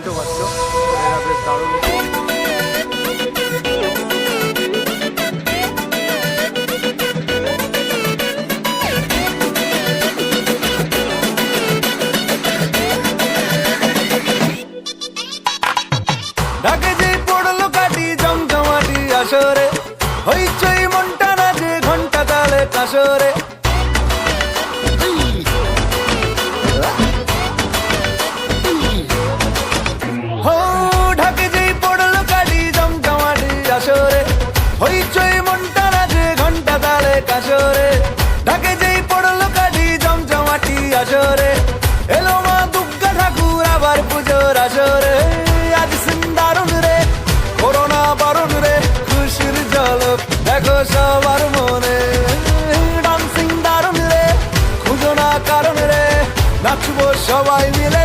শুনতে পাচ্ছ, এরা বেশ দারুণ। ঢাকে যে পড়লো কাটি জমজমাটি আসরে, হইচই মনটা নাচে ঘন্টা তালে কাসরে। ঢাকে যেই পড়লো কাটি জমজমাটি আসরে, হইচই মনটা নাচে ঘন্টা তালে কাসরে। ঢাকে যেই পড়লো কাটি জমজমাটি আসরে, এলো মা দুর্গা ঠাকুর আবার পুজোর আসরে। আজ দারুণ রে, করোনা বারণ রে, খুশির ঝলক দেখো সবার মনে। ডান্সিং দারুণ রে, খুঁজো না কারণ রে, নাচবো সবাই মিলে।